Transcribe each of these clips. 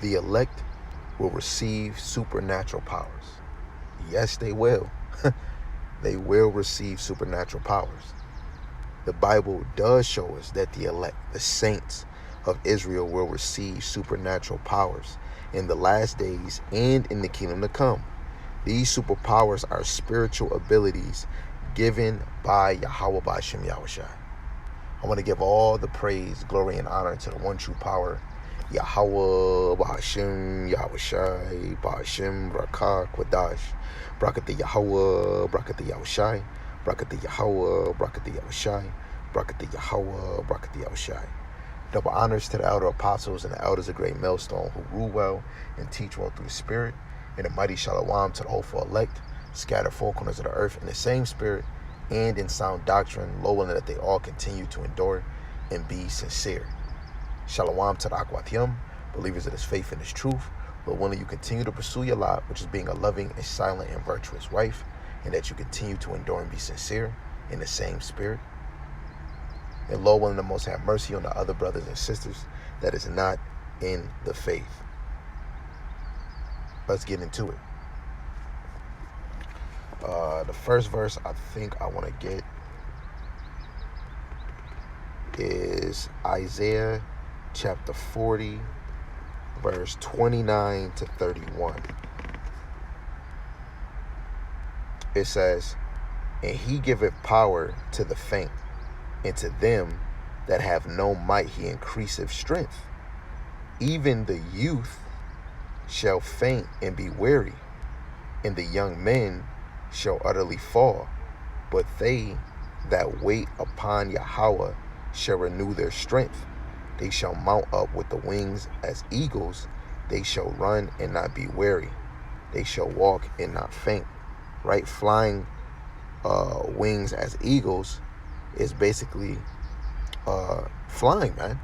The elect will receive supernatural powers. Yes, they will. They will receive supernatural powers. The Bible does show us that the elect, the saints of Israel, will receive supernatural powers in the last days and in the kingdom to come. These superpowers are spiritual abilities given by Yahweh Ba'ashem Yahushai. I want to give all the praise, glory, and honor to the one true power, Yahweh Ba'ashem Yahushai, Ba'ashem Rakah Kwadash, Brakata Yahweh, Brakata Yahushai, Brakata Yahweh, Brakata Yahushai, Brakata Yahweh, Brakata Yahushai. Double honors to the elder apostles and the elders of Great Millstone who rule well and teach well through the Spirit, and a mighty shalom to the hopeful elect, scattered four corners of the earth in the same spirit and in sound doctrine, lowering that they all continue to endure and be sincere. Shalom to the Akwatiyam, believers of this faith and this truth, but willing you continue to pursue your lot, which is being a loving and silent and virtuous wife, and that you continue to endure and be sincere in the same spirit. And Lord willing the Most have mercy on the other brothers and sisters that is not in the faith. Let's get into it. The first verse I think I want to get is Isaiah chapter 40, verse 29 to 31. It says, "And he giveth power to the faint, and to them that have no might he increaseth strength. Even the youth shall faint and be weary, and the young men shall utterly fall. But they that wait upon Yahweh shall renew their strength. They shall mount up with the wings as eagles. They shall run and not be weary. They shall walk and not faint." Right? Flying wings as eagles is basically flying, man.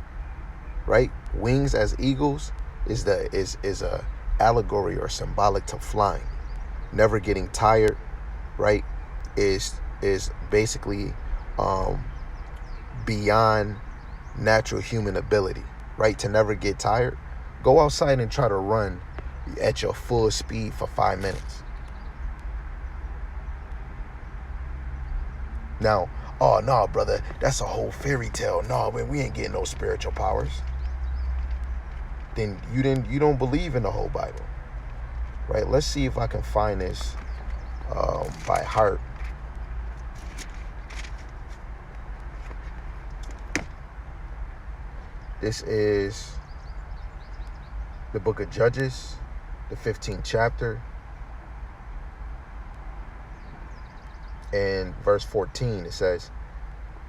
Right? Wings as eagles is a allegory or symbolic to flying. Never getting tired, right? Is basically beyond natural human ability, right? To never get tired. Go outside and try to run at your full speed for 5 minutes. Now, oh no, brother, that's a whole fairy tale. No, man, we ain't getting no spiritual powers. Then you don't believe in the whole Bible, right? Let's see if I can find this by heart. This is the book of Judges, the 15th chapter, and verse 14. It says,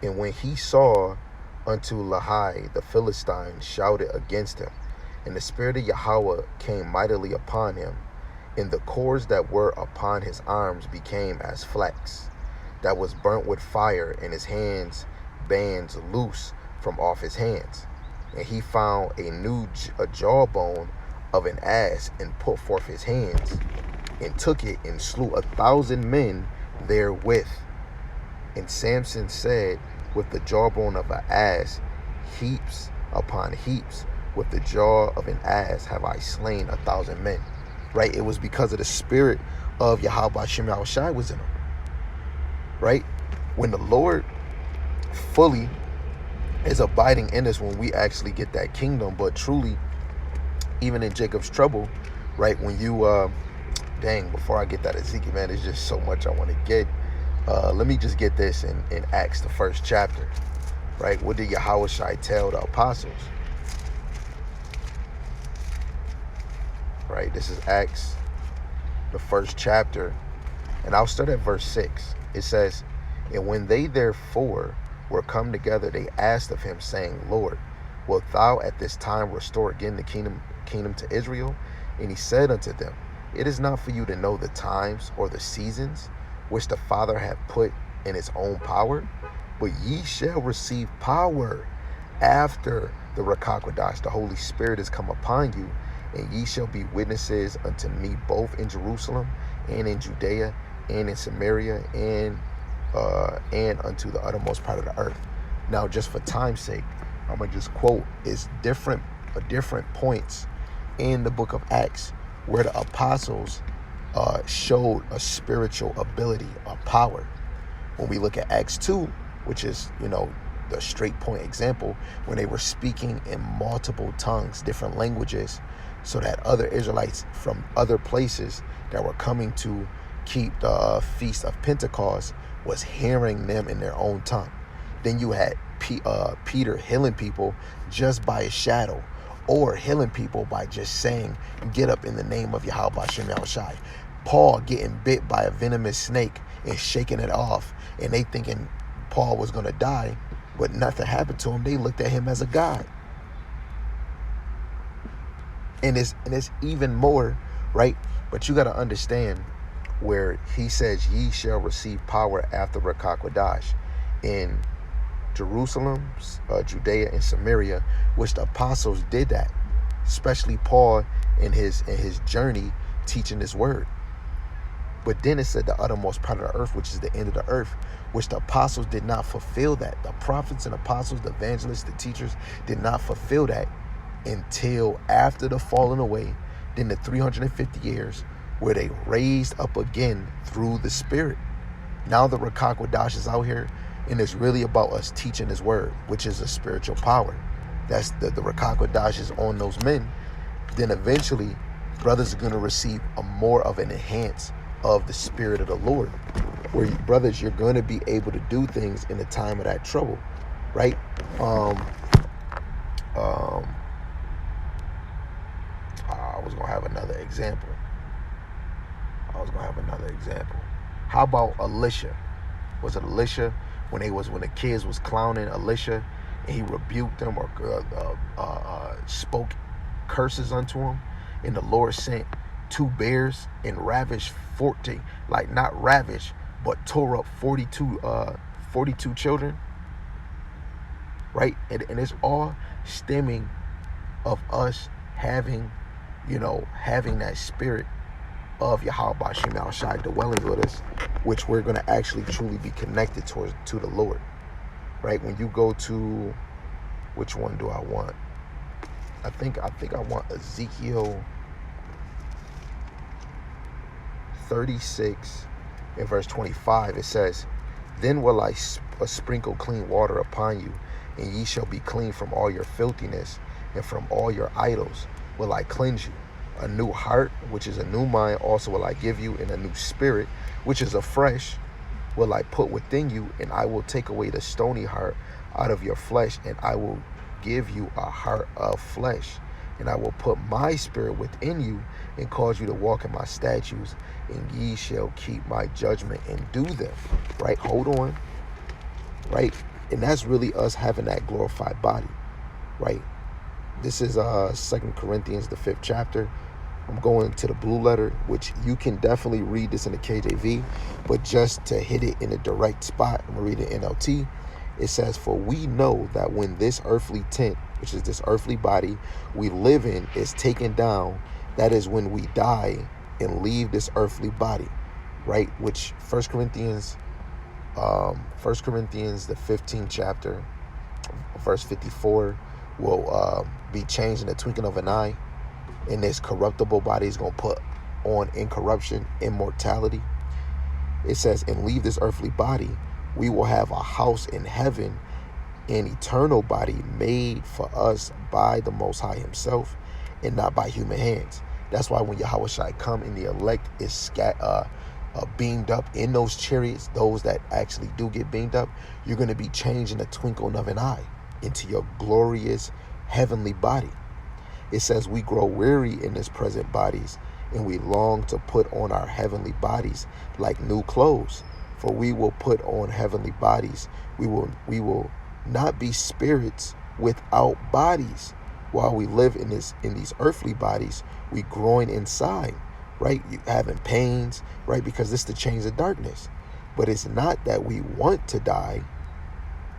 "And when he saw unto Lahai the Philistine shouted against him, and the spirit of Yahweh came mightily upon him, and the cords that were upon his arms became as flax that was burnt with fire, and his hands bands loose from off his hands. And he found a jawbone of an ass, and put forth his hands, and took it, and slew 1,000 men therewith. And Samson said, with the jawbone of an ass, heaps upon heaps, with the jaw of an ass have I slain 1,000 men." Right? It was because of the spirit of Yahweh Ba'ashem Yahushai was in him. Right? When the Lord fully is abiding in us, when we actually get that kingdom. But truly, even in Jacob's trouble, right? When you, before I get that Ezekiel, man, there's just so much I want to get. Let me just get this in Acts, the 1st chapter, right? What did Yahushai tell the apostles? Right? This is Acts, the 1st chapter, and I'll start at verse 6. It says, "And when they therefore were come together, they asked of him, saying, Lord, wilt thou at this time restore again the kingdom to Israel? And he said unto them, It is not for you to know the times or the seasons which the Father hath put in his own power, but ye shall receive power after the Rakah Kodash, the Holy Spirit, is come upon you, and ye shall be witnesses unto me both in Jerusalem and in Judea and in Samaria and unto the uttermost part of the earth." Now, just for time's sake, I'm gonna just quote. It's different points in the book of Acts where the apostles showed a spiritual ability, a power. When we look at Acts 2, which is, the straight point example, when they were speaking in multiple tongues, different languages, so that other Israelites from other places that were coming to keep the Feast of Pentecost was hearing them in their own tongue. Then you had Peter healing people just by his shadow, or healing people by just saying, get up in the name of Yahweh Hashem Yahushai. Paul getting bit by a venomous snake and shaking it off, and they thinking Paul was going to die, but nothing happened to him. They looked at him as a god. And it's even more, right? But you got to understand where he says, ye shall receive power after Ruach HaKodesh in Jerusalem, Judea, and Samaria, which the apostles did that, especially Paul in his journey teaching this word. But then it said the uttermost part of the earth, which is the end of the earth, which the apostles did not fulfill that. The prophets and apostles, the evangelists, the teachers did not fulfill that until after the falling away, then the 350 years where they raised up again through the Spirit. Now the Ruach HaKodesh is out here, and it's really about us teaching his word, which is a spiritual power. That's the Ruach HaKodesh is on those men. Then eventually, brothers are going to receive a more of an enhance of the Spirit of the Lord, where brothers, you're going to be able to do things in the time of that trouble, right? I was going to have another example. How about Elisha? Was it Elisha when the kids was clowning Elisha, and he rebuked them or spoke curses unto him, and the Lord sent 2 bears and ravished 40, like not ravished, but tore up 42 children, right? And it's all stemming of us having that spirit of Yahweh Hashem Yahushai dwelling with us, which we're going to actually truly be connected to the Lord, right? When you go to, which one do I want? I think I want Ezekiel 36 in verse 25. It says, then will I sprinkle clean water upon you, and ye shall be clean from all your filthiness, and from all your idols will I cleanse you. A new heart, which is a new mind, also will I give you, and a new spirit, which is afresh, will I put within you, and I will take away the stony heart out of your flesh, and I will give you a heart of flesh, and I will put my spirit within you, and cause you to walk in my statutes, and ye shall keep my judgment and do them. Right? Hold on. Right? And that's really us having that glorified body. Right? This is 2 Corinthians, the 5th chapter. I'm going to the blue letter, which you can definitely read this in the KJV, but just to hit it in a direct spot, I'm going to read it in NLT. It says, for we know that when this earthly tent, which is this earthly body we live in, is taken down, that is when we die and leave this earthly body, right? Which 1 Corinthians, the 15th chapter, verse 54, will be changed in the twinkling of an eye, and this corruptible body is going to put on incorruption, immortality. It says, and leave this earthly body, we will have a house in heaven, an eternal body made for us by the Most High himself, and not by human hands. That's why when Yahweh Shai come and the elect is beamed up in those chariots, those that actually do get beamed up, you're going to be changed in the twinkling of an eye into your glorious heavenly body. It says we grow weary in this present bodies, and we long to put on our heavenly bodies like new clothes. For we will put on heavenly bodies. We will not be spirits without bodies. While we live in these earthly bodies, we growing inside, right? You having pains, right? Because this is the chains of darkness. But it's not that we want to die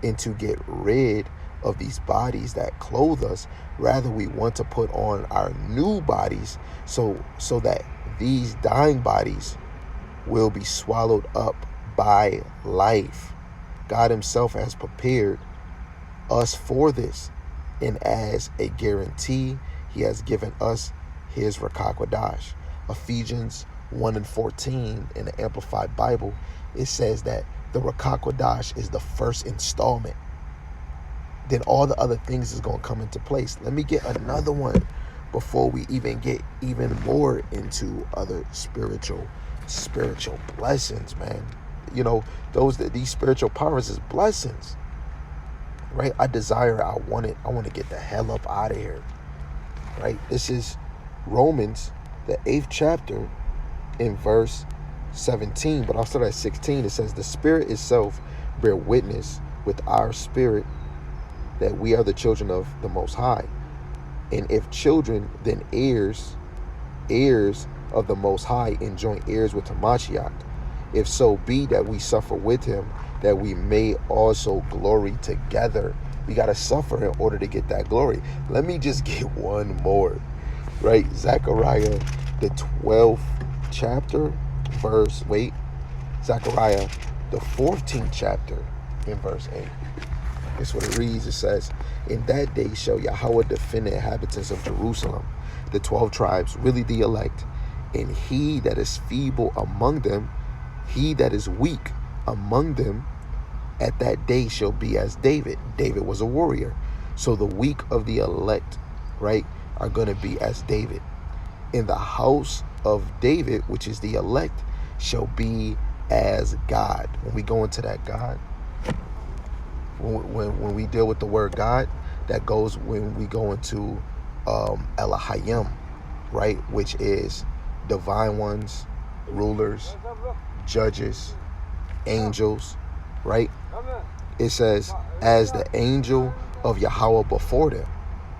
and to get rid of these bodies that clothe us. Rather, we want to put on our new bodies so that these dying bodies will be swallowed up by life. God himself has prepared us for this, and as a guarantee, he has given us Here's Ruach HaKodesh. Ephesians 1:14 in the Amplified Bible, it says that the Ruach HaKodesh is the first installment. Then all the other things is going to come into place. Let me get another one before we even get even more into other spiritual blessings, man. You know, these spiritual powers is blessings, right? I want to get the hell up out of here, right? This is Romans, the 8th chapter, in verse 17, but I'll start at 16. It says, the Spirit itself bear witness with our spirit that we are the children of the Most High. And if children, then heirs of the Most High, and joint heirs with Hamashiach, if so be that we suffer with him, that we may also glory together. We got to suffer in order to get that glory. Let me just get one more, right? Zechariah, the 12th chapter, Zechariah, the 14th chapter, in verse 8. That's what it reads. It says, in that day shall Yahweh defend the inhabitants of Jerusalem, the 12 tribes, really the elect, and he that is feeble among them, he that is weak among them, at that day shall be as David. David was a warrior. So the weak of the elect, right, are going to be as David. In the house of David, which is the elect, shall be as God. When we go into that God, when we deal with the word God, that goes when we go into Elohim, right, which is divine ones, rulers, judges, angels, right? It says, as the angel of Yahweh before them,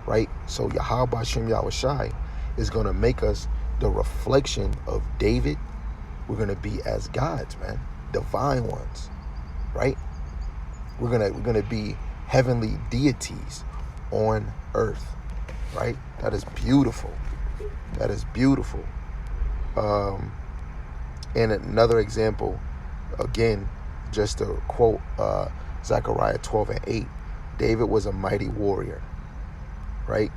right? So Yahweh B'Shem Yahushai is going to make us the reflection of David. We're going to be as gods, man, divine ones, right? We're gonna be heavenly deities on earth, right? That is beautiful. That is beautiful. And another example, again, just to quote Zechariah 12:8, David was a mighty warrior, right?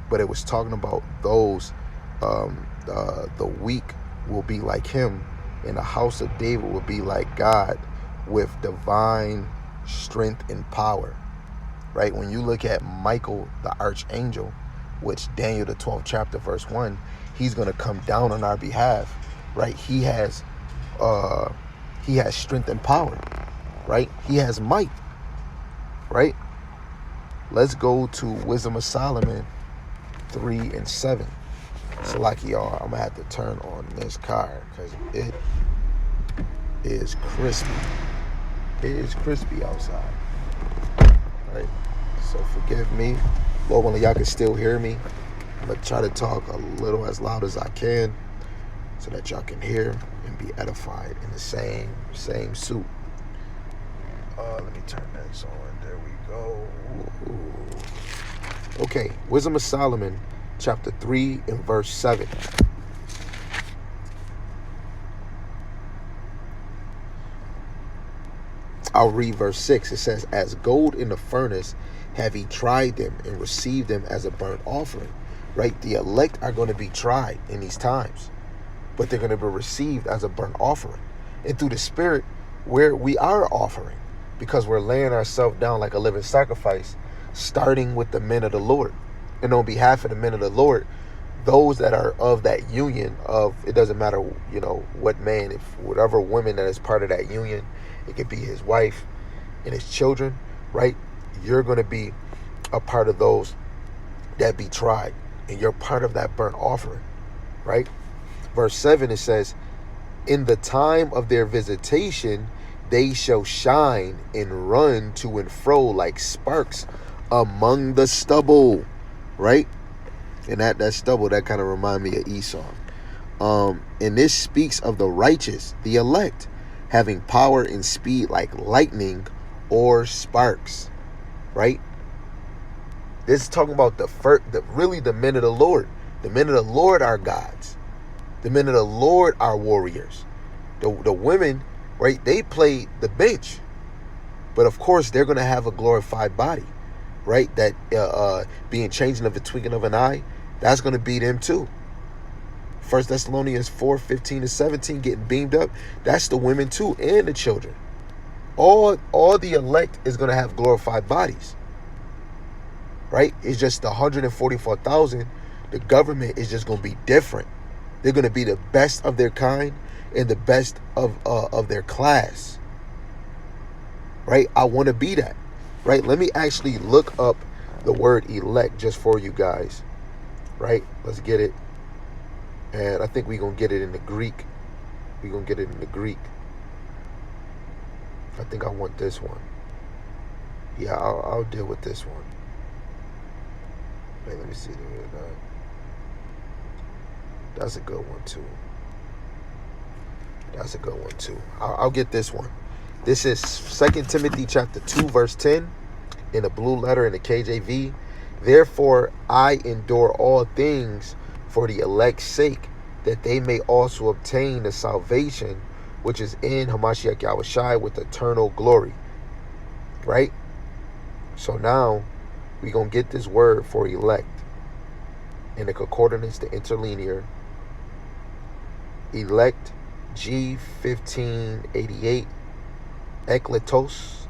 But it was talking about those, the weak will be like him, and the house of David will be like God, with divine strength and power, right? When you look at Michael, the archangel, which Daniel, the 12th chapter, verse 1, he's going to come down on our behalf, right? He has strength and power, right? He has might, right? Let's go to Wisdom of Solomon 3:7. So like y'all, I'm gonna have to turn on this car because it is crispy. It is crispy outside, right? So forgive me. Lord willing, y'all can still hear me. I'm gonna try to talk a little as loud as I can so that y'all can hear and be edified in the same suit. Let me turn this on. There we go. Ooh. Okay, Wisdom of Solomon, chapter 3 and verse 7. I'll read verse 6. It says, as gold in the furnace have he tried them and received them as a burnt offering. Right? The elect are going to be tried in these times, but they're going to be received as a burnt offering. And through the Spirit, where we are offering, because we're laying ourselves down like a living sacrifice, starting with the men of the Lord. And on behalf of the men of the Lord, those that are of that union of, it doesn't matter, you know, what man, if whatever woman that is part of that union, it could be his wife and his children, right? You're going to be a part of those that be tried, and you're part of that burnt offering, right? Verse 7, it says, in the time of their visitation, they shall shine and run to and fro like sparks among the stubble, right? And that stubble, that kind of remind me of Esau. And this speaks of the righteous, the elect, having power and speed like lightning or sparks, right? This is talking about really the men of the Lord. The men of the Lord are gods. The men of the Lord are warriors. The women, right, they play the bench. But of course, they're going to have a glorified body, right? That being changed of a twinkling of an eye, That's going to be them too. 1 Thessalonians 4:15-17, getting beamed up. That's the women too, and the children. All the elect is going to have glorified bodies. Right? It's just the 144,000. The government is just going to be different. They're going to be the best of their kind and the best of their class. Right? I want to be that. Right? Let me actually look up the word elect just for you guys. Right? Let's get it. And I think we're going to get it in the Greek. We're going to get it in the Greek. I think I want this one. Yeah, I'll deal with this one. Wait, let me see. That's a good one too. That's a good one too. I'll get this one. This is 2 Timothy chapter 2, verse 10 in the blue letter in the KJV. Therefore, I endure all things for the elect's sake, that they may also obtain the salvation which is in Hamashiach Yahushai with eternal glory. Right? So now we're going to get this word for elect in the concordance, the interlinear. Elect, G1588, ekletos,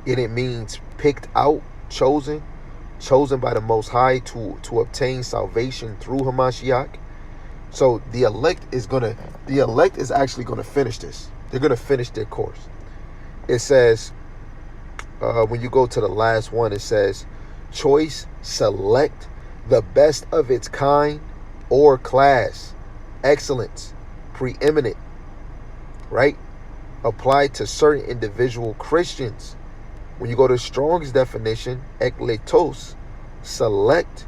and it means picked out, chosen by the Most High to obtain salvation through Hamashiach. So the elect is actually gonna finish this. They're gonna finish their course. It says, when you go to the last one, it says, choice, select, the best of its kind or class, excellence, preeminent, right? Applied to certain individual Christians. When you go to Strong's definition, ekletos, select,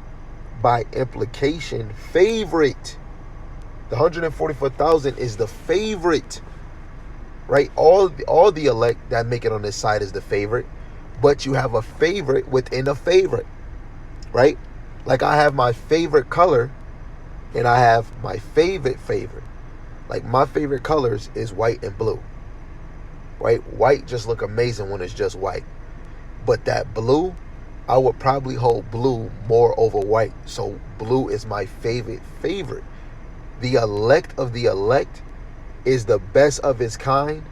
by implication, favorite. The 144,000 is the favorite, right? All the elect that make it on this side is the favorite, but you have a favorite within a favorite, right? Like I have my favorite color, and I have my favorite. Like my favorite colors is white and blue, right? White just look amazing when it's just white. But that blue, I would probably hold blue more over white. So blue is my favorite. The elect of the elect is the best of its kind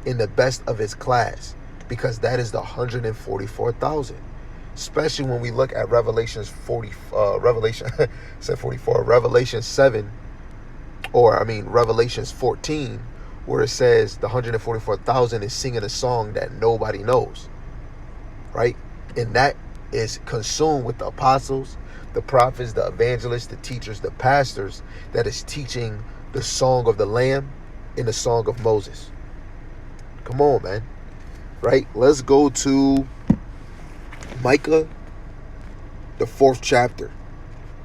and the best of its class, because that is the 144,000. Especially when we look at Revelation 7, Revelations 14, where it says the 144,000 is singing a song that nobody knows, right? And that is consumed with the apostles, the prophets, the evangelists, the teachers, the pastors, that is teaching the song of the Lamb and the song of Moses. Come on, man. Right? Let's go to Micah, the 4th chapter.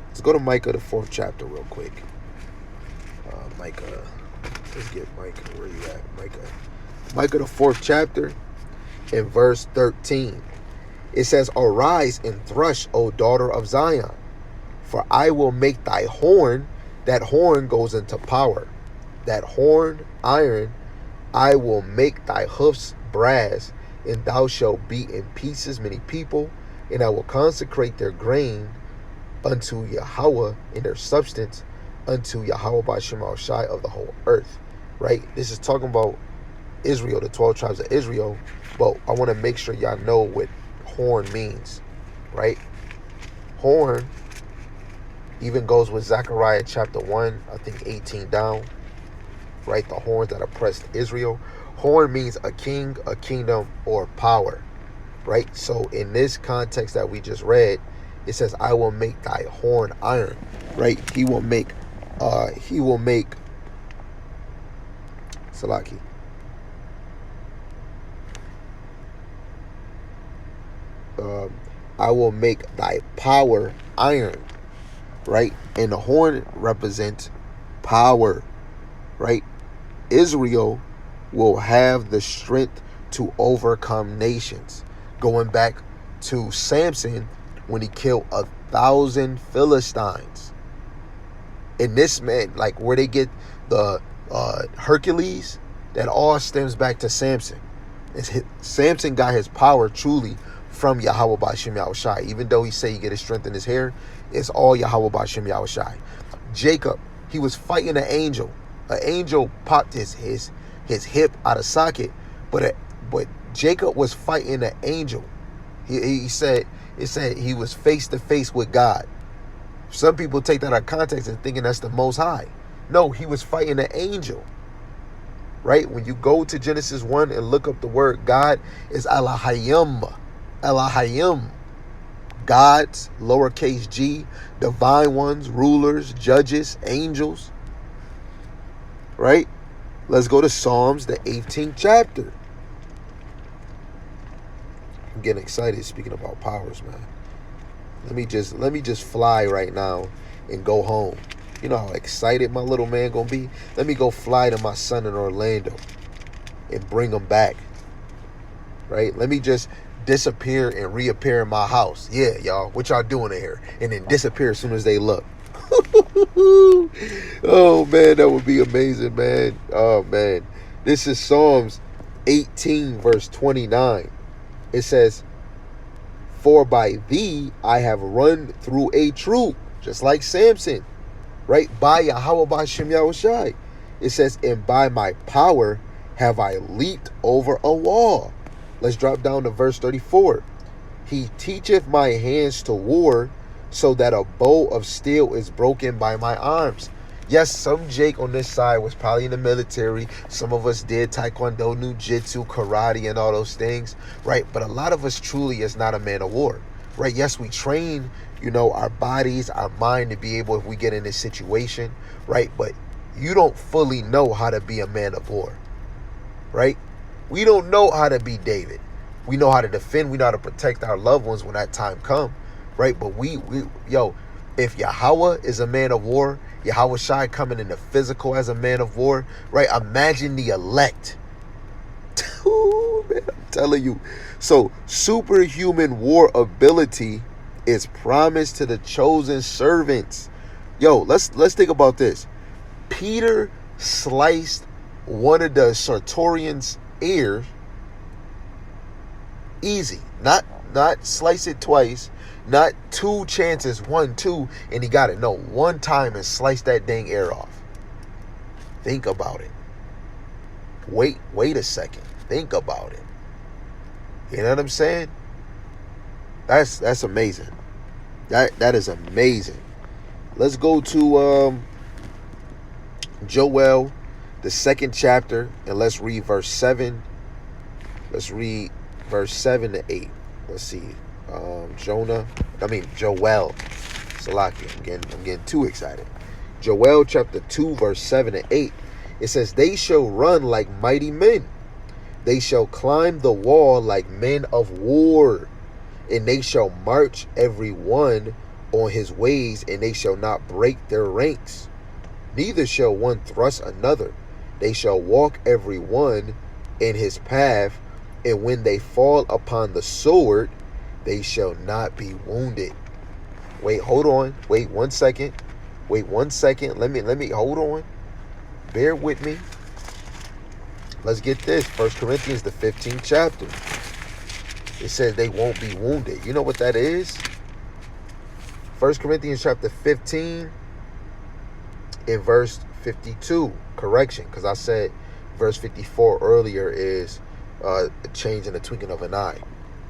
Let's go to Micah, the 4th chapter real quick. Micah. Let's get Micah. Where you at? Micah, the 4th chapter, in verse 13. It says, arise and thrush, O daughter of Zion, for I will make thy horn, that horn goes into power, that horn iron, I will make thy hoofs brass, and thou shalt beat in pieces many people, and I will consecrate their grain unto Yahweh in their substance, unto Yahweh Ba'Shem Al-Shai of the whole earth. Right? This is talking about Israel, the 12 tribes of Israel, but I want to make sure y'all know what horn means, right? Horn even goes with Zechariah chapter 1, I think 18 down, right? The horns that oppressed Israel. Horn means a king, a kingdom, or power, right? So in this context that we just read, it says, I will make thy horn iron, right? He will make Salaki. I will make thy power iron, right? And the horn represents power, right? Israel will have the strength to overcome nations. Going back to Samson when he killed 1,000 Philistines. And this man, like where they get the Hercules, that all stems back to Samson. Samson got his power truly from Yahweh Ba'Shem Yahushai. Even though he say he get his strength in his hair, it's all Yahweh Ba'Shem Yahushai. Jacob, he was fighting an angel. An angel popped his hip out of socket, but Jacob was fighting an angel. It said he was face to face with God. Some people take that out of context and thinking that's the Most High. No, he was fighting an angel. Right? When you go to Genesis 1 and look up the word God, it's Elohim. Elohim. Gods, lowercase g, divine ones, rulers, judges, angels. Right? Let's go to Psalms, the 18th chapter. I'm getting excited speaking about powers, man. Let me just fly right now and go home. You know how excited my little man gonna be? Let me go fly to my son in Orlando and bring him back. Right? Let me just disappear and reappear in my house. Yeah, y'all. What y'all doing in here? And then disappear as soon as they look. Oh, man. That would be amazing, man. Oh, man. This is Psalms 18, verse 29. It says, "For by thee I have run through a troop," just like Samson, right? By Yahweh Ba'Shem Yahushai. It says, "And by my power have I leaped over a wall." Let's drop down to verse 34. "He teacheth my hands to war, so that a bow of steel is broken by my arms." Yes, some Jake on this side was probably in the military. Some of us did taekwondo, ninjutsu, karate, and all those things, right? But a lot of us truly is not a man of war, right? Yes, we train, our bodies, our mind to be able, if we get in this situation, right? But you don't fully know how to be a man of war, right? We don't know how to be David. We know how to defend. We know how to protect our loved ones when that time comes, right? But if Yahweh is a man of war, Yahweh Shai coming in the physical as a man of war, right? Imagine the elect. Ooh, man, I'm telling you. So superhuman war ability is promised to the chosen servants. Let's think about this. Peter sliced one of the Sartorian's ears. Easy. Not slice it twice. Not two chances, 1, 2, and he got it. No, one time and slice that dang ear off. Think about it. Wait a second. Think about it. You know what I'm saying? That's amazing. That is amazing. Let's go to Joel, the 2nd chapter, and let's read verse 7. Let's read verse 7 to 8. Let's see. Joel. Salaki. I'm getting too excited. Joel chapter 2, verse 7 and 8. It says, "They shall run like mighty men. They shall climb the wall like men of war. And they shall march every one on his ways, and they shall not break their ranks. Neither shall one thrust another. They shall walk every one in his path. And when they fall upon the sword, they shall not be wounded." Wait, hold on. Wait 1 second. Let me hold on. Bear with me. Let's get this. 1 Corinthians, the 15th chapter. It says they won't be wounded. You know what that is? 1 Corinthians chapter 15 in verse 52. Correction, because I said verse 54 earlier is a change in the twinkling of an eye.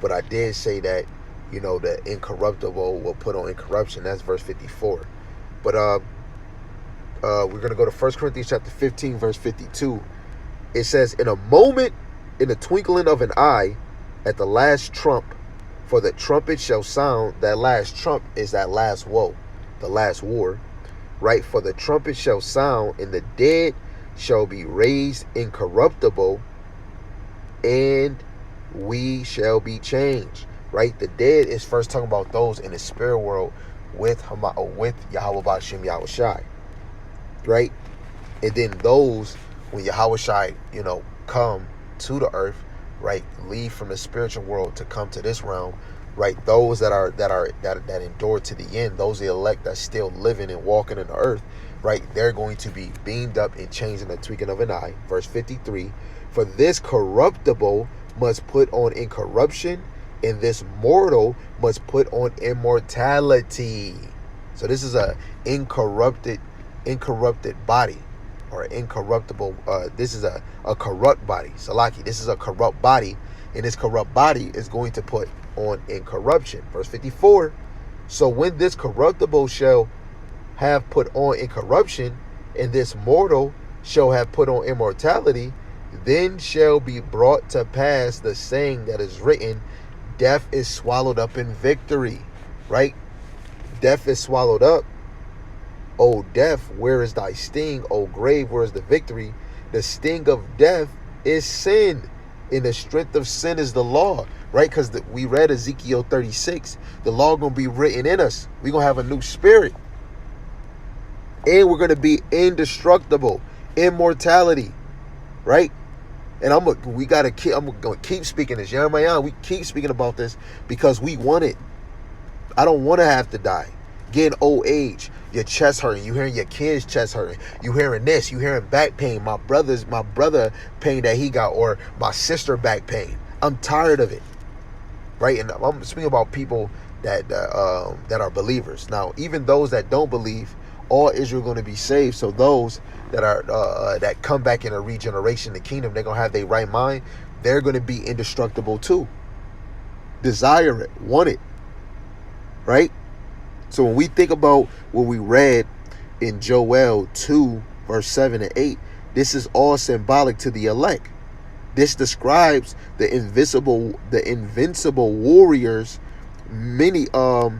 But I did say that, the incorruptible will put on incorruption. That's verse 54. But we're going to go to 1 Corinthians chapter 15, verse 52. It says, "In a moment, in the twinkling of an eye, at the last trump, for the trumpet shall sound." That last trump is that last woe, the last war, right? "For the trumpet shall sound, and the dead shall be raised incorruptible, and we shall be changed." Right? The dead is first talking about those in the spirit world with Yahweh Ba'Shem Yahushai. Right? And then those, when Yahweh Shai, come to the earth, right, leave from the spiritual world to come to this realm, right? Those that endure to the end, those the elect that's still living and walking in the earth, right? They're going to be beamed up and changed in the twinkling of an eye. Verse 53, "For this corruptible must put on incorruption, and this mortal must put on immortality. So this is a incorrupted body, or incorruptible. This is a corrupt body. Salaki, this is a corrupt body, and this corrupt body is going to put on incorruption. Verse 54. So when this corruptible shall have put on incorruption, and this mortal shall have put on immortality, then shall be brought to pass the saying that is written, death is swallowed up in victory. Right? Death is swallowed up. O death, where is thy sting? O grave, where is the victory? The sting of death is sin, and the strength of sin is the law. Right? Because we read Ezekiel 36. The law going to be written in us. We're going to have a new spirit. And we're going to be indestructible. Immortality. Right? And I'm going to keep speaking this. Jeremiah, we keep speaking about this because we want it. I don't want to have to die. Getting old age. Your chest hurting. You hearing your kids' chest hurting. You hearing this. You hearing back pain. My brother pain that he got, or my sister back pain. I'm tired of it. Right? And I'm speaking about people that are believers. Now, even those that don't believe, all Israel going to be saved. So those that are that come back in a regeneration, the kingdom, they're going to have their right mind. They're going to be indestructible too. Desire it, want it. Right? So when we think about what we read in Joel 2, verse 7 and 8, this is all symbolic to the elect. This describes the invincible warriors. Many of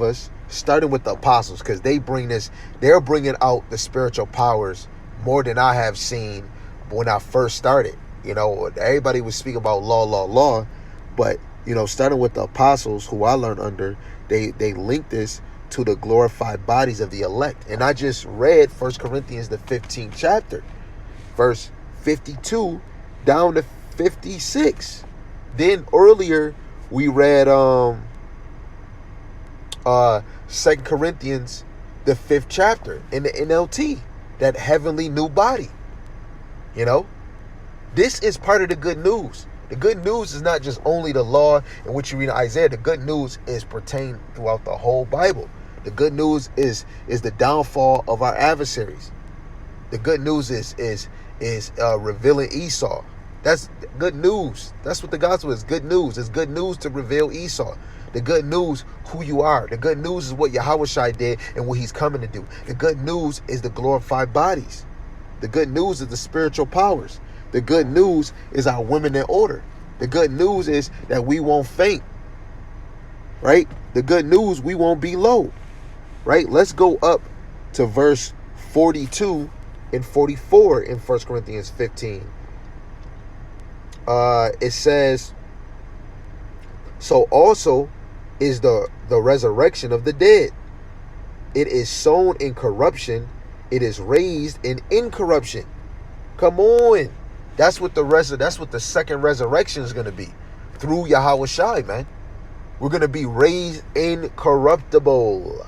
us, starting with the apostles, because they're bringing out the spiritual powers more than I have seen when I first started. You know, everybody was speaking about law, but you know, starting with the apostles who I learned under, they link this to the glorified bodies of the elect. And I just read 1 Corinthians the 15th chapter, verse 52 down to 56. Then earlier we read 2 Corinthians the 5th chapter in the NLT, that heavenly new body. You know, this is part of the good news. The good news is not just only the law in which you read in Isaiah. The good news is pertained throughout the whole Bible. The good news is the downfall of our adversaries. The good news is revealing Esau. That's good news. That's what the gospel is. Good news. It's good news to reveal Esau. The good news, who you are. The good news is what Yahushua did and what he's coming to do. The good news is the glorified bodies. The good news is the spiritual powers. The good news is our women in order. The good news is that we won't faint. Right? The good news, we won't be low. Right? Let's go up to verse 42 and 44 in 1 Corinthians 15. It says, so also is the resurrection of the dead. It is sown in corruption. It is raised in incorruption. Come on. That's what the second resurrection is going to be. Through Yahushua, man. We're going to be raised incorruptible.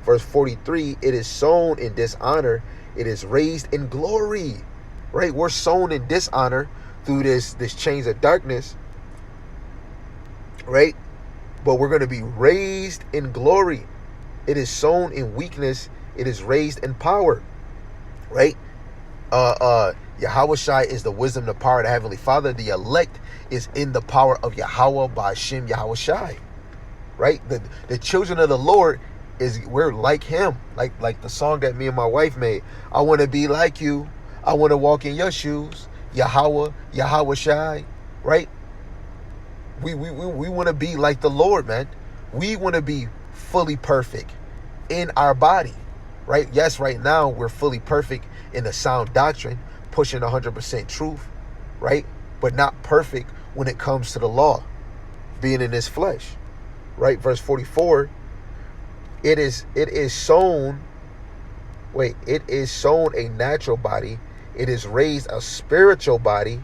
Verse 43, it is sown in dishonor. It is raised in glory. Right? We're sown in dishonor through this chains of darkness. Right? But we're going to be raised in glory. It is sown in weakness. It is raised in power. Right? Yahushua is the wisdom, the power of the Heavenly Father. The elect is in the power of Yahweh by Shem Yahushua. Right? The children of the Lord we're like him. Like the song that me and my wife made. I want to be like you. I want to walk in your shoes. Yahushua. Right? We want to be like the Lord, man. We want to be fully perfect in our body. Right? Yes, right now we're fully perfect in the sound doctrine, pushing 100% truth, right? But not perfect when it comes to the law, being in this flesh, right? Verse 44, it is sown a natural body. It is raised a spiritual body.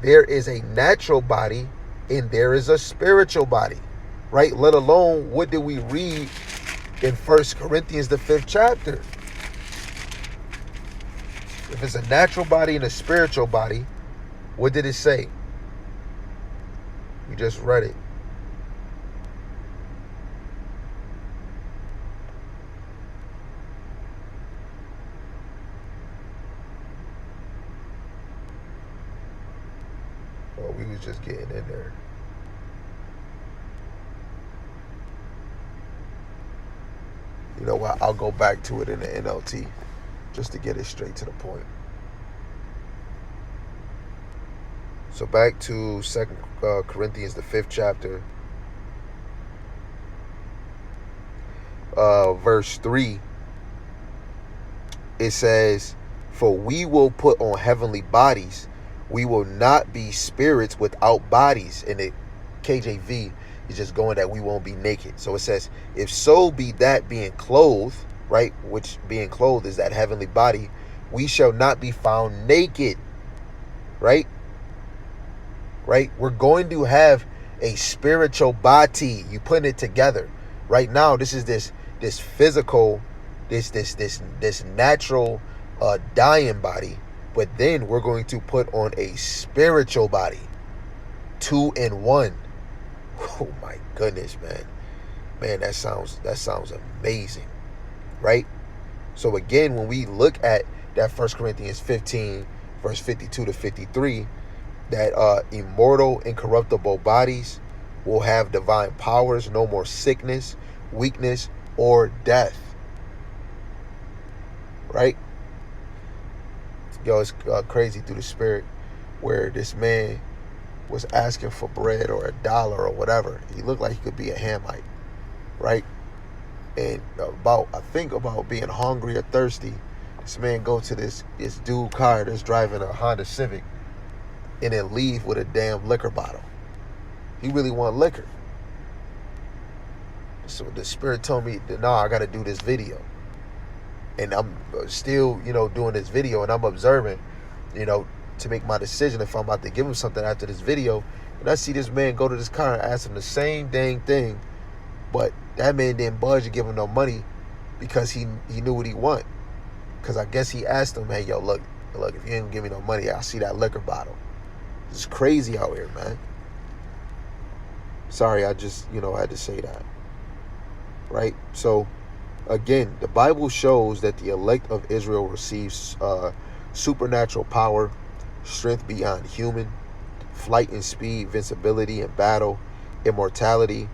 There is a natural body and there is a spiritual body, right? Let alone, what did we read in 1 Corinthians the 5th chapter? If it's a natural body and a spiritual body, what did it say? We just read it. Well, we was just getting in there. You know what? I'll go back to it in the NLT just to get it straight to the point. So back to 2 Corinthians, the 5th chapter, verse 3. It says, "For we will put on heavenly bodies. We will not be spirits without bodies." In the KJV, it's just going that we won't be naked. So it says, "If so be that being clothed," right, which being clothed is that heavenly body, "we shall not be found naked," right? Right? We're going to have a spiritual body. You putting it together. Right now, this is this physical, this natural dying body. But then we're going to put on a spiritual body. 2 in 1. Oh my goodness, man. Man, that sounds amazing. Right? So again, when we look at that 1 Corinthians 15, verse 52 to 53, that immortal, incorruptible bodies will have divine powers, no more sickness, weakness, or death. Right? Yo, it's crazy through the spirit where this man was asking for bread or $1 or whatever. He looked like he could be a Hamite. Right? And I think about being hungry or thirsty, this man go to this dude car that's driving a Honda Civic and then leave with a damn liquor bottle. He really want liquor. So the spirit told me that, nah, I got to do this video. And I'm still, doing this video, and I'm observing, to make my decision if I'm about to give him something after this video. And I see this man go to this car and ask him the same dang thing, but that man didn't budge and give him no money because he knew what he want. Because I guess he asked him, hey, yo, look, if you ain't give me no money, I'll see that liquor bottle. It's crazy out here, man. Sorry, I just, had to say that. Right? So, again, the Bible shows that the elect of Israel receives supernatural power, strength beyond human, flight and speed, invincibility in battle, immortality,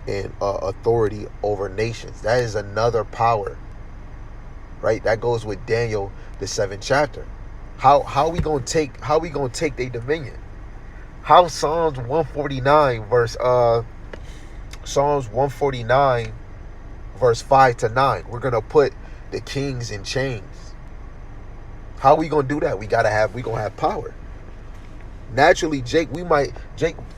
and authority over nations. That is another power. Right? That goes with Daniel, the 7th chapter. How we gonna take their dominion? How Psalms 149 verse 5 to 9. We're gonna put the kings in chains. How we gonna do that? We gonna have power. Naturally, Jake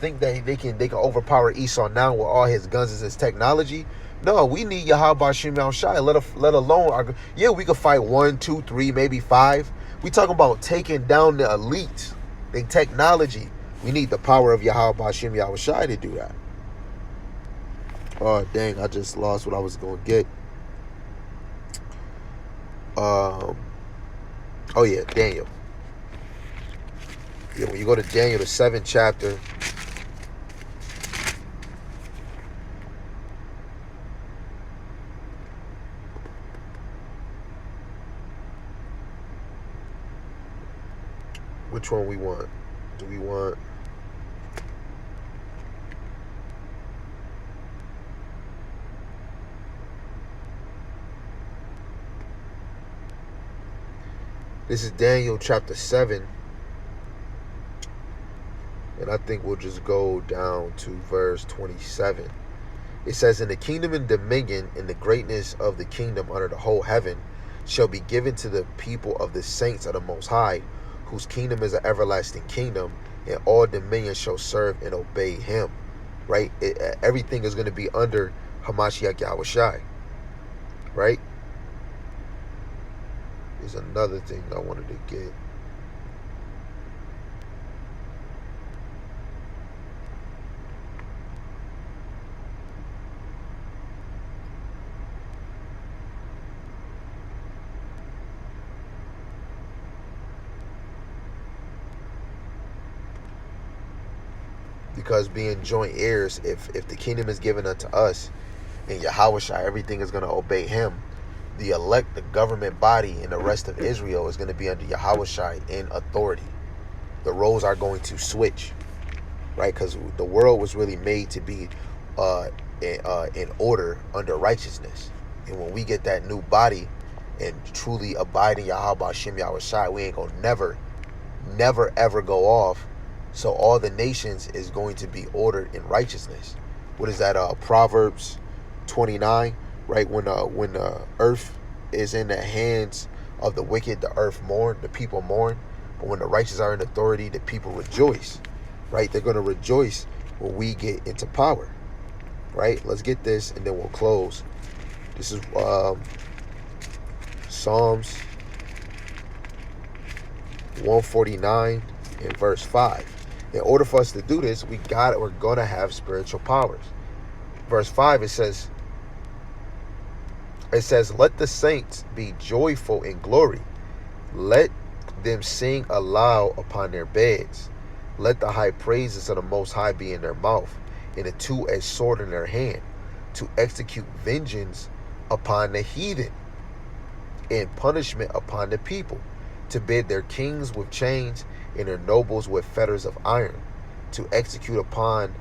think that they can overpower Esau now with all his guns and his technology. No, we need Yahweh Shem Shai. Let alone we could fight 1, 2, 3, maybe 5. We talking about taking down the elites, the technology. We need the power of Yahweh Shem Shai to do that. Oh dang! I just lost what I was gonna get. Oh yeah, Daniel. Yeah, when you go to Daniel, the 7th chapter. Which one we want? Do we want... This is Daniel chapter 7. And I think we'll just go down to verse 27. It says, "In the kingdom and dominion and the greatness of the kingdom under the whole heaven shall be given to the people of the saints of the Most High, whose kingdom is an everlasting kingdom, and all dominion shall serve and obey him." Right? Everything is going to be under Hamashiach Yahushai. Right? There's another thing I wanted to get. because being joint heirs, if the kingdom is given unto us and Yahushua, everything is going to obey him. The elect, the government body, and the rest of Israel is going to be under Yahushua in authority. The roles are going to switch, right? Because the world was really made to be in order under righteousness. And when we get that new body and truly abide in Yahweh Shem Yahushua, we ain't going to never ever go off. So all the nations is going to be ordered in righteousness. What is that? Proverbs 29, right? When the earth is in the hands of the wicked, the earth mourn, the people mourn. But when the righteous are in authority, the people rejoice, right? They're going to rejoice when we get into power, right? Let's get this and then we'll close. This is Psalms 149 and verse 5. In order for us to do this, we're going to have spiritual powers. Verse 5, it says, let the saints be joyful in glory. Let them sing aloud upon their beds. Let the high praises of the Most High be in their mouth, and a two-edged sword in their hand, to execute vengeance upon the heathen, and punishment upon the people, to bid their kings with chains, and their nobles with fetters of iron, to execute upon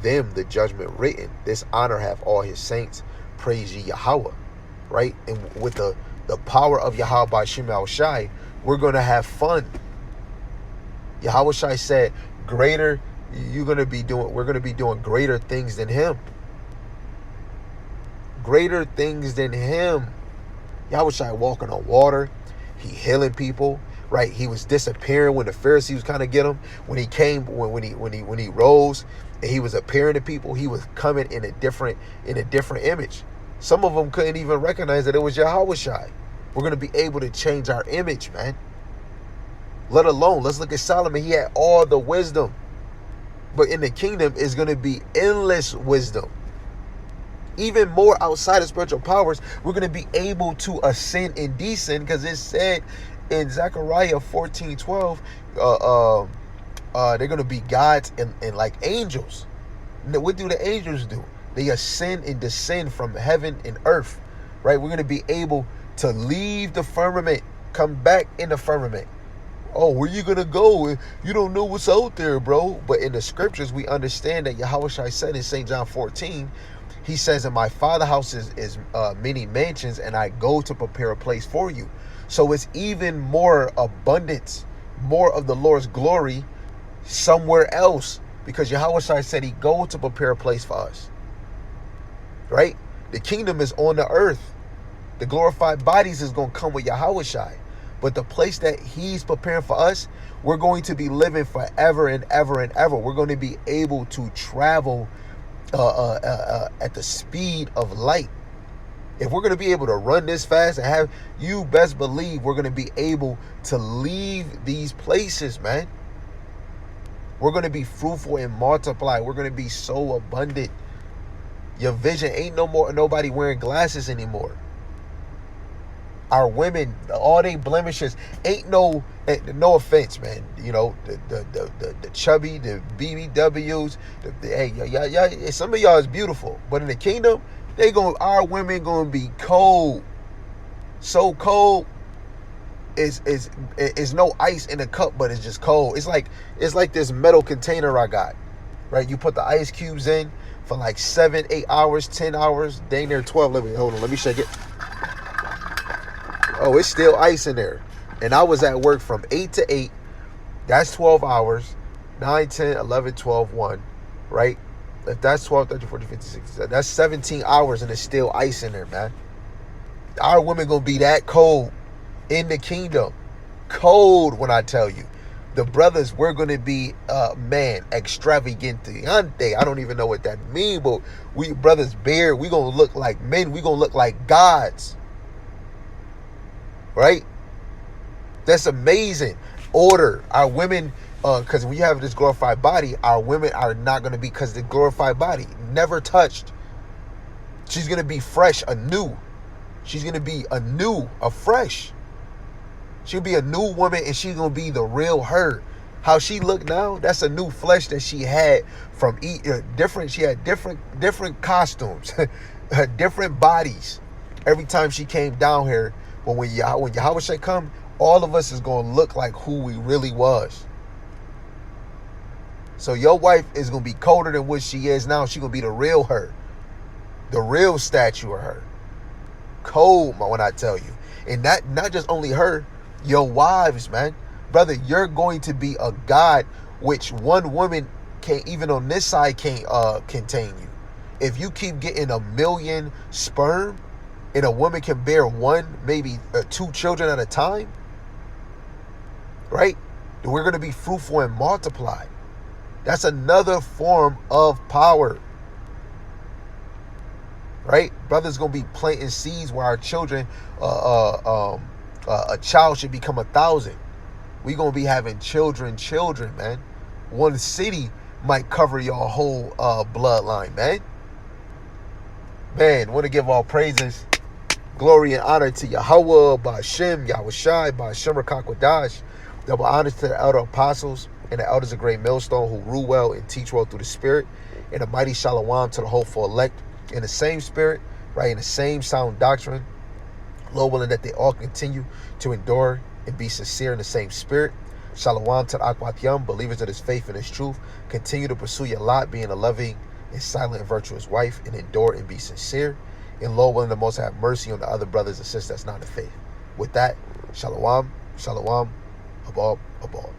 them the judgment written. This honor have all his saints. Praise ye Yahweh. Right? And with the power of Yahweh Shem Yahushai, we're going to have fun. Yahweh Shai said, we're going to be doing greater things than him. Greater things than him. Yahweh Shai walking on water. He healing people. Right? He was disappearing when the Pharisees was kind of get him. When he came, when he rose and he was appearing to people, he was coming in a different image. Some of them couldn't even recognize that it was Yahweh Shai. We're going to be able to change our image, man. Let alone, let's look at Solomon. He had all the wisdom. But in the kingdom is going to be endless wisdom. Even more outside of spiritual powers, we're going to be able to ascend and descend, because it said in Zechariah 14:12, they're going to be gods and like angels. What do the angels do? They ascend and descend from heaven and earth, right? We're going to be able to leave the firmament, come back in the firmament. Oh, where you going to go? You don't know what's out there, bro. But in the scriptures, we understand that Yahushua said in St. John 14, he says, in my Father's house is many mansions, and I go to prepare a place for you. So it's even more abundance, more of the Lord's glory somewhere else, because Yahushua said he go to prepare a place for us. Right? The kingdom is on the earth. The glorified bodies is going to come with Yahushua. But the place that he's preparing for us, we're going to be living forever and ever and ever. We're going to be able to travel at the speed of light. If we're going to be able to run this fast and have, you best believe we're going to be able to leave these places, man. We're going to be fruitful and multiply. We're going to be so abundant. Your vision ain't nobody wearing glasses anymore. Our women, all they blemishes ain't no offense, man. You know, the chubby, the BBWs, hey, some of y'all is beautiful, but in the kingdom, our women gonna be cold, so cold. It's no ice in the cup, but it's just cold. It's like this metal container I got, right? You put the ice cubes in for like 7, 8 hours, 10 hours, dang near 12. Let me shake it. Oh, it's still ice in there. And I was at work from 8 to 8. That's 12 hours. 9, 10, 11, 12, 1. Right? If that's 12, 13, 14, 15, 16, that's 17 hours and it's still ice in there, man. Our women going to be that cold in the kingdom. Cold when I tell you. The brothers, we're going to be, extravagantiante. I don't even know what that means, but we brothers bear, we going to look like men. We going to look like gods. Right? That's amazing. Order. Our women, because when you have this glorified body, our women are not going to be, because the glorified body, never touched. She's going to be fresh, anew. She's going to be anew, afresh. She'll be a new woman, and she's going to be the real her. How she look now, that's a new flesh that she had from different. She had different costumes, different bodies. Every time she came down here, when Yahweh come, all of us is gonna look like who we really was. So your wife is gonna be colder than what she is now. She gonna be the real her, the real statue of her. Cold, when I tell you, and that not just only her, your wives, man. Brother, you're going to be a God which one woman can't, even on this side, can't contain you. If you keep getting 1,000,000 sperm and a woman can bear one, maybe 2 children at a time, right? We're going to be fruitful and multiply. That's another form of power, right? Brother's going to be planting seeds where our children, a child should become 1,000. We gonna be having children, man. One city might cover your whole bloodline, man. Man, want to give all praises, glory, and honor to Yahweh, Ba'Shem, Yahushai, Ba'Shem Rakakwadash. Double honors to the elder apostles and the elders of Great Millstone who rule well and teach well through the Spirit. And a mighty shalom to the hopeful elect in the same spirit, right, in the same sound doctrine. Lord willing that they all continue to endure and be sincere in the same spirit. Shalom to the Akwat Yam, believers of his faith and his truth. Continue to pursue your lot, being a loving and silent and virtuous wife, and endure and be sincere. And Lord willing, the Most have mercy on the other brothers and sisters that's not in faith. With that, shalom, shalom, abab, abab.